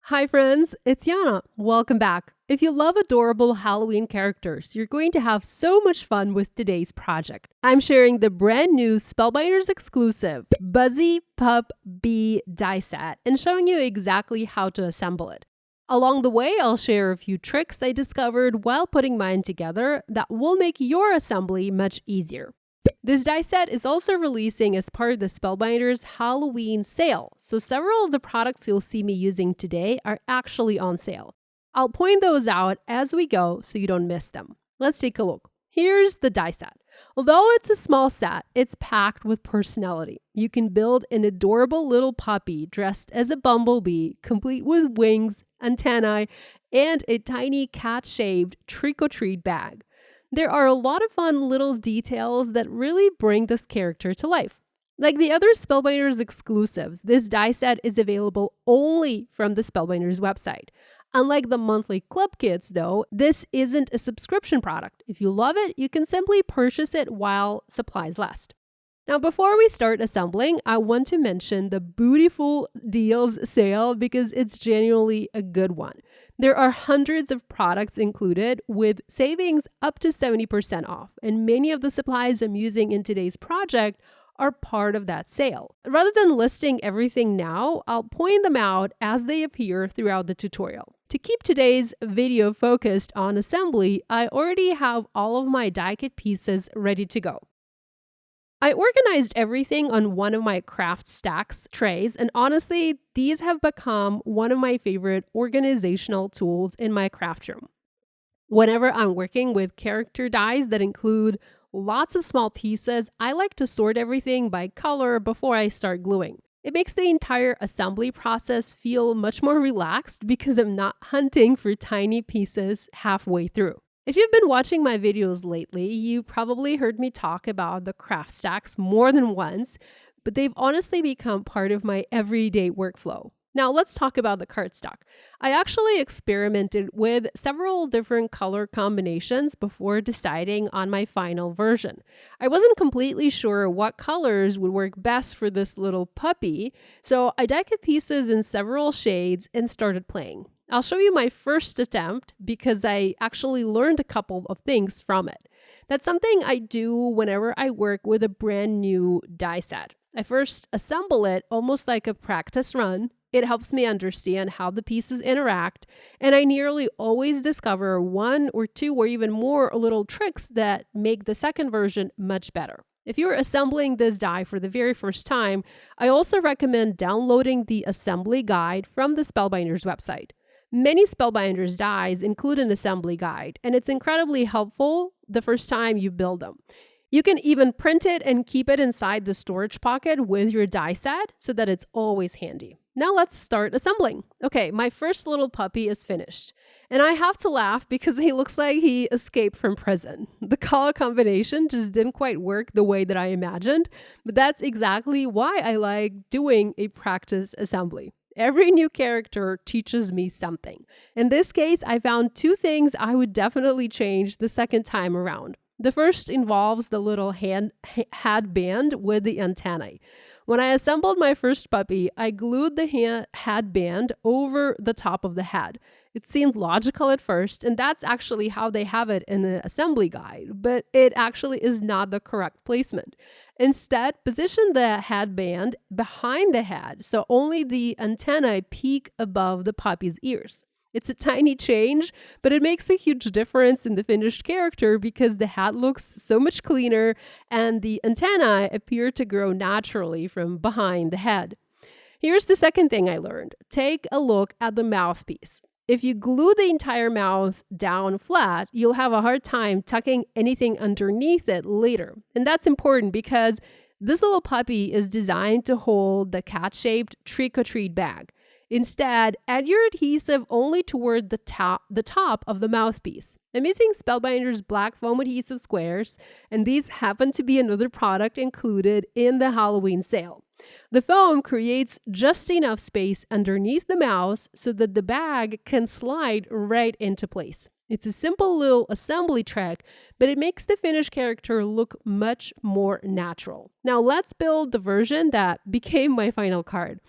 Hi friends, it's Yana. Welcome back. If you love adorable Halloween characters, you're going to have so much fun with today's project. I'm sharing the brand new Spellbinders exclusive Buzzy Pup Bee die set and showing you exactly how to assemble it. Along the way, I'll share a few tricks I discovered while putting mine together that will make your assembly much easier. This die set is also releasing as part of the Spellbinders Halloween sale, so several of the products you'll see me using today are actually on sale. I'll point those out as we go so you don't miss them. Let's take a look. Here's the die set. Although it's a small set, it's packed with personality. You can build an adorable little puppy dressed as a bumblebee, complete with wings, antennae, and a tiny cat-shaped trick-or-treat bag. There are a lot of fun little details that really bring this character to life. Like the other Spellbinders exclusives, this die set is available only from the Spellbinders website. Unlike the monthly club kits though, this isn't a subscription product. If you love it, you can simply purchase it while supplies last. Now, before we start assembling, I want to mention the Beautiful Deals sale because it's genuinely a good one. There are hundreds of products included with savings up to 70% off, and many of the supplies I'm using in today's project are part of that sale. Rather than listing everything now, I'll point them out as they appear throughout the tutorial. To keep today's video focused on assembly, I already have all of my die kit pieces ready to go. I organized everything on one of my craft stacks trays, and honestly, these have become one of my favorite organizational tools in my craft room. Whenever I'm working with character dies that include lots of small pieces, I like to sort everything by color before I start gluing. It makes the entire assembly process feel much more relaxed because I'm not hunting for tiny pieces halfway through. If you've been watching my videos lately, you probably heard me talk about the craft stacks more than once, but they've honestly become part of my everyday workflow. Now let's talk about the cardstock. I actually experimented with several different color combinations before deciding on my final version. I wasn't completely sure what colors would work best for this little puppy, so I die cut pieces in several shades and started playing. I'll show you my first attempt because I actually learned a couple of things from it. That's something I do whenever I work with a brand new die set. I first assemble it almost like a practice run. It helps me understand how the pieces interact, and I nearly always discover one or two or even more little tricks that make the second version much better. If you're assembling this die for the very first time, I also recommend downloading the assembly guide from the Spellbinders website. Many Spellbinders dies include an assembly guide, and it's incredibly helpful the first time you build them. You can even print it and keep it inside the storage pocket with your die set so that it's always handy. Now let's start assembling. Okay, my first little puppy is finished, and I have to laugh because he looks like he escaped from prison. The color combination just didn't quite work the way that I imagined, but that's exactly why I like doing a practice assembly. Every new character teaches me something. In this case, I found two things I would definitely change the second time around. The first involves the little headband with the antennae. When I assembled my first puppy, I glued the headband over the top of the head. It seemed logical at first, and that's actually how they have it in the assembly guide, but it actually is not the correct placement. Instead, position the headband behind the head so only the antennae peek above the puppy's ears. It's a tiny change, but it makes a huge difference in the finished character because the head looks so much cleaner and the antennae appear to grow naturally from behind the head. Here's the second thing I learned. Take a look at the mouthpiece. If you glue the entire mouth down flat, you'll have a hard time tucking anything underneath it later. And that's important because this little puppy is designed to hold the cat-shaped trick-or-treat bag. Instead, add your adhesive only toward the top of the mouthpiece. I'm using Spellbinders black foam adhesive squares, and these happen to be another product included in the Halloween sale. The foam creates just enough space underneath the mouse so that the bag can slide right into place. It's a simple little assembly trick, but it makes the finished character look much more natural. Now let's build the version that became my final card.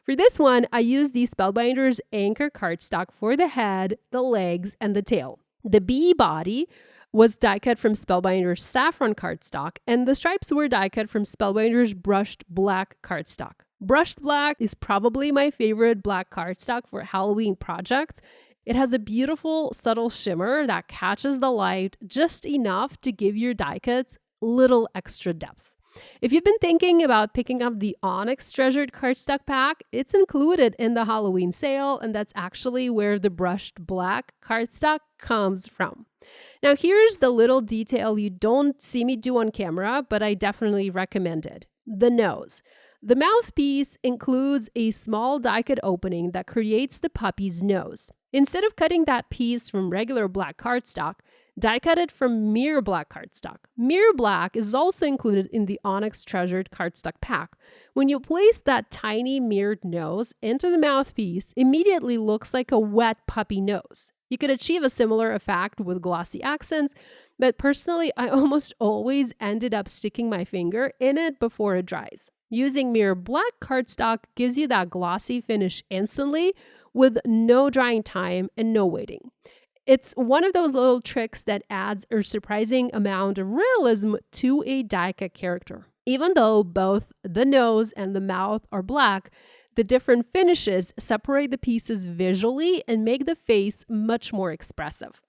For this one, I used the Spellbinders anchor cardstock for the head, the legs, and the tail. The bee body was die cut from Spellbinders saffron cardstock, and the stripes were die cut from Spellbinders brushed black cardstock. Brushed black is probably my favorite black cardstock for Halloween projects. It has a beautiful, subtle shimmer that catches the light just enough to give your die cuts little extra depth. If you've been thinking about picking up the Onyx Treasured cardstock pack, it's included in the Halloween sale, and that's actually where the brushed black cardstock comes from. Now, here's the little detail you don't see me do on camera, but I definitely recommend it. The nose. The mouthpiece includes a small die-cut opening that creates the puppy's nose. Instead of cutting that piece from regular black cardstock, die-cut it from mirror black cardstock. Mirror black is also included in the Onyx Treasured cardstock pack. When you place that tiny mirrored nose into the mouthpiece, it immediately looks like a wet puppy nose. You could achieve a similar effect with glossy accents, but personally, I almost always ended up sticking my finger in it before it dries. Using mirror black cardstock gives you that glossy finish instantly with no drying time and no waiting. It's one of those little tricks that adds a surprising amount of realism to a die-cut character. Even though both the nose and the mouth are black, the different finishes separate the pieces visually and make the face much more expressive.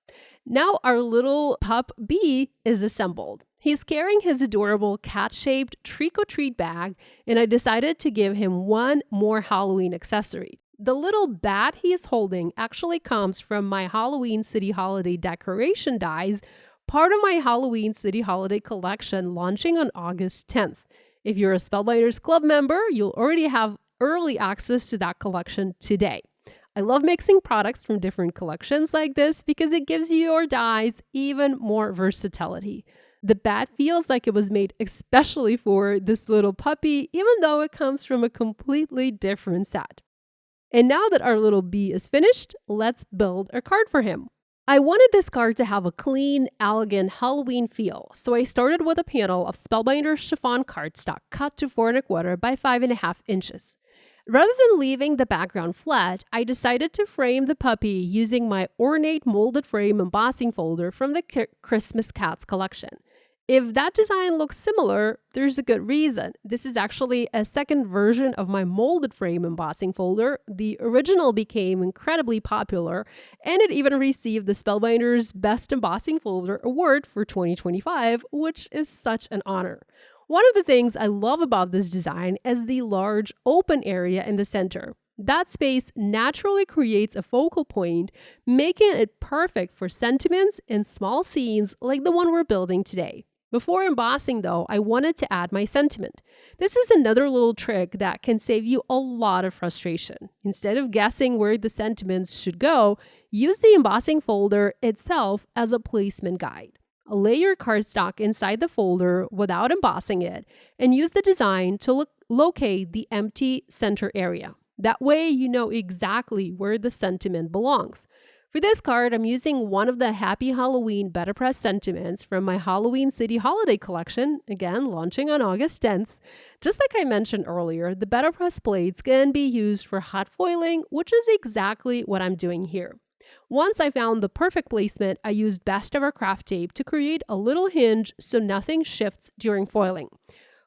Now our little pup bee is assembled. He's carrying his adorable cat-shaped trick-or-treat bag, and I decided to give him one more Halloween accessory. The little bat he is holding actually comes from my Halloween City Holiday decoration dies, part of my Halloween City Holiday collection launching on August 10th. If you're a Spellbinders Club member, you'll already have early access to that collection today. I love mixing products from different collections like this because it gives your dies even more versatility. The bat feels like it was made especially for this little puppy, even though it comes from a completely different set. And now that our little bee is finished, let's build a card for him. I wanted this card to have a clean, elegant Halloween feel, so I started with a panel of Spellbinders chiffon cardstock cut to 4 1/4 by 5.5 inches. Rather than leaving the background flat, I decided to frame the puppy using my ornate molded frame embossing folder from the Christmas Cats collection. If that design looks similar, there's a good reason. This is actually a second version of my molded frame embossing folder. The original became incredibly popular, and it even received the Spellbinders Best Embossing Folder Award for 2025, which is such an honor. One of the things I love about this design is the large open area in the center. That space naturally creates a focal point, making it perfect for sentiments and small scenes like the one we're building today. Before embossing though, I wanted to add my sentiment. This is another little trick that can save you a lot of frustration. Instead of guessing where the sentiments should go, use the embossing folder itself as a placement guide. Lay your cardstock inside the folder without embossing it and use the design to locate the empty center area. That way you know exactly where the sentiment belongs. For this card, I'm using one of the Happy Halloween Better Press sentiments from my Halloween City Holiday collection, again, launching on August 10th. Just like I mentioned earlier, the Better Press plates can be used for hot foiling, which is exactly what I'm doing here. Once I found the perfect placement, I used Best Ever Craft tape to create a little hinge so nothing shifts during foiling.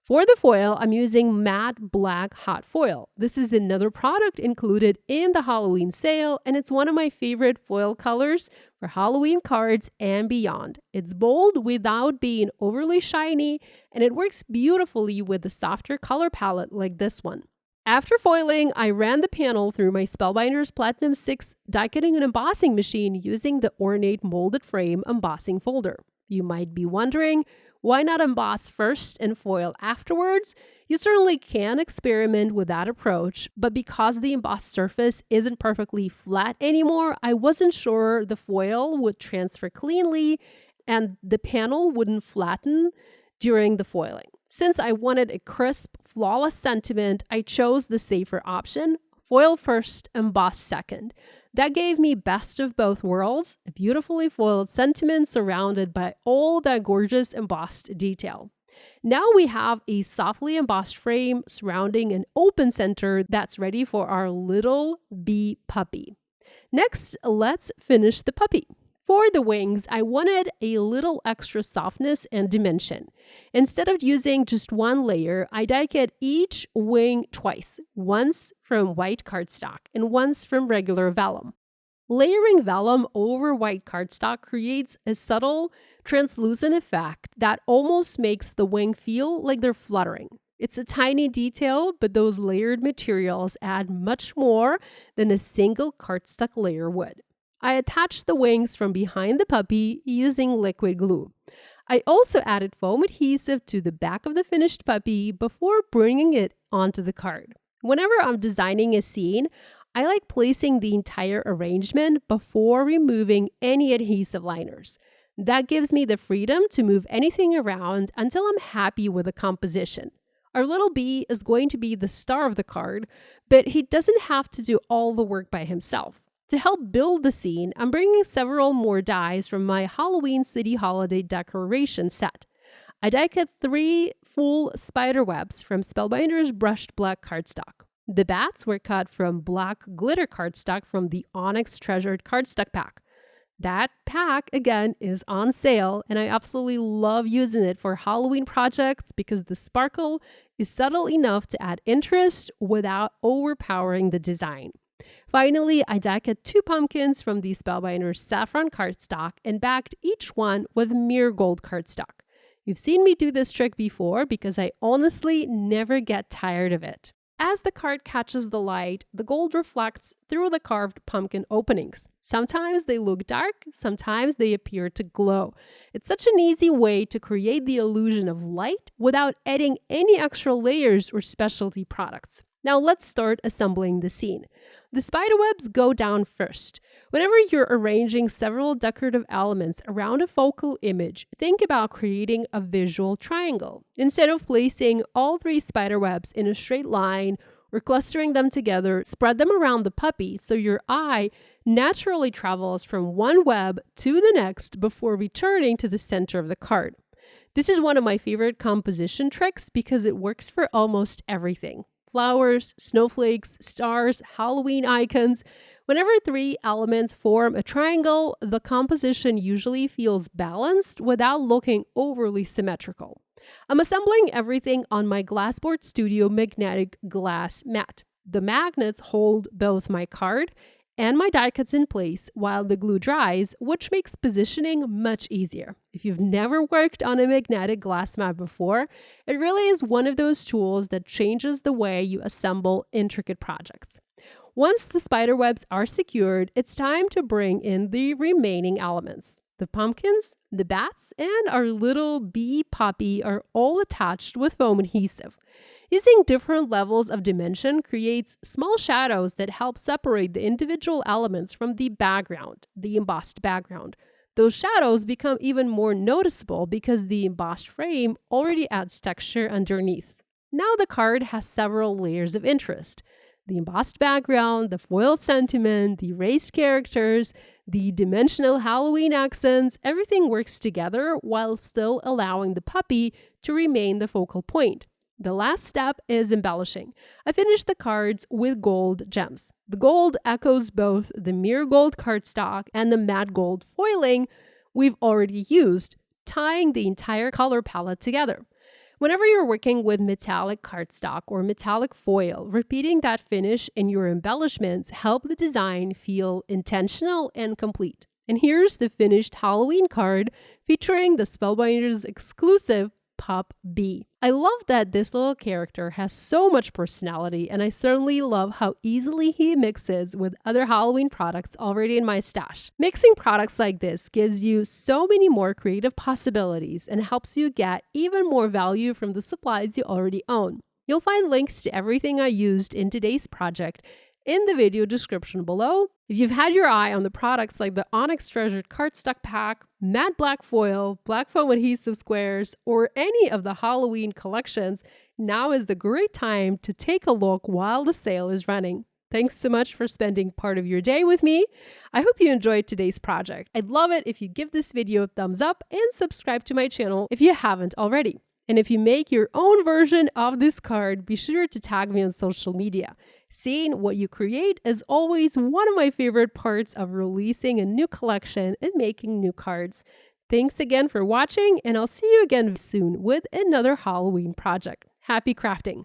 For the foil, I'm using matte black hot foil. This is another product included in the Halloween sale, and it's one of my favorite foil colors for Halloween cards and beyond. It's bold without being overly shiny, and it works beautifully with a softer color palette like this one. After foiling, I ran the panel through my Spellbinders Platinum 6 die cutting and embossing machine using the ornate molded frame embossing folder. You might be wondering, why not emboss first and foil afterwards? You certainly can experiment with that approach, but because the embossed surface isn't perfectly flat anymore, I wasn't sure the foil would transfer cleanly and the panel wouldn't flatten during the foiling. Since I wanted a crisp, flawless sentiment, I chose the safer option, foil first, emboss second. That gave me best of both worlds, a beautifully foiled sentiment surrounded by all that gorgeous embossed detail. Now we have a softly embossed frame surrounding an open center that's ready for our little bee puppy. Next, let's finish the puppy. For the wings, I wanted a little extra softness and dimension. Instead of using just one layer, I die-cut each wing twice, once from white cardstock and once from regular vellum. Layering vellum over white cardstock creates a subtle, translucent effect that almost makes the wing feel like they're fluttering. It's a tiny detail, but those layered materials add much more than a single cardstock layer would. I attached the wings from behind the puppy using liquid glue. I also added foam adhesive to the back of the finished puppy before bringing it onto the card. Whenever I'm designing a scene, I like placing the entire arrangement before removing any adhesive liners. That gives me the freedom to move anything around until I'm happy with the composition. Our little bee is going to be the star of the card, but he doesn't have to do all the work by himself. To help build the scene, I'm bringing several more dies from my Halloween City Holiday decoration set. I die-cut 3 full spider webs from Spellbinders brushed black cardstock. The bats were cut from black glitter cardstock from the Onyx Treasured cardstock pack. That pack, again, is on sale, and I absolutely love using it for Halloween projects because the sparkle is subtle enough to add interest without overpowering the design. Finally, I die-cut 2 pumpkins from the Spellbinders saffron cardstock and backed each one with mirror gold cardstock. You've seen me do this trick before because I honestly never get tired of it. As the card catches the light, the gold reflects through the carved pumpkin openings. Sometimes they look dark, sometimes they appear to glow. It's such an easy way to create the illusion of light without adding any extra layers or specialty products. Now let's start assembling the scene. The spiderwebs go down first. Whenever you're arranging several decorative elements around a focal image, think about creating a visual triangle. Instead of placing all 3 spiderwebs in a straight line or clustering them together, spread them around the puppy so your eye naturally travels from one web to the next before returning to the center of the card. This is one of my favorite composition tricks because it works for almost everything. Flowers, snowflakes, stars, Halloween icons. Whenever 3 elements form a triangle, the composition usually feels balanced without looking overly symmetrical. I'm assembling everything on my Glassboard Studio magnetic glass mat. The magnets hold both my card and my die cuts in place while the glue dries, which makes positioning much easier. If you've never worked on a magnetic glass mat before, it really is one of those tools that changes the way you assemble intricate projects. Once the spider webs are secured, it's time to bring in the remaining elements. The pumpkins, the bats, and our little bee puppy are all attached with foam adhesive. Using different levels of dimension creates small shadows that help separate the individual elements from the background, the embossed background. Those shadows become even more noticeable because the embossed frame already adds texture underneath. Now the card has several layers of interest. The embossed background, the foiled sentiment, the raised characters, the dimensional Halloween accents, everything works together while still allowing the puppy to remain the focal point. The last step is embellishing. I finished the cards with gold gems. The gold echoes both the mirror gold cardstock and the matte gold foiling we've already used, tying the entire color palette together. Whenever you're working with metallic cardstock or metallic foil, repeating that finish in your embellishments help the design feel intentional and complete. And here's the finished Halloween card featuring the Spellbinders exclusive Pup Bee. I love that this little character has so much personality, and I certainly love how easily he mixes with other Halloween products already in my stash. Mixing products like this gives you so many more creative possibilities and helps you get even more value from the supplies you already own. You'll find links to everything I used in today's project in the video description below. If you've had your eye on the products like the Onyx Treasured cardstock pack, matte black foil, black foam adhesive squares, or any of the Halloween collections, now is the great time to take a look while the sale is running. Thanks so much for spending part of your day with me. I hope you enjoyed today's project. I'd love it if you give this video a thumbs up and subscribe to my channel if you haven't already. And if you make your own version of this card, be sure to tag me on social media. Seeing what you create is always one of my favorite parts of releasing a new collection and making new cards. Thanks again for watching, and I'll see you again soon with another Halloween project. Happy crafting!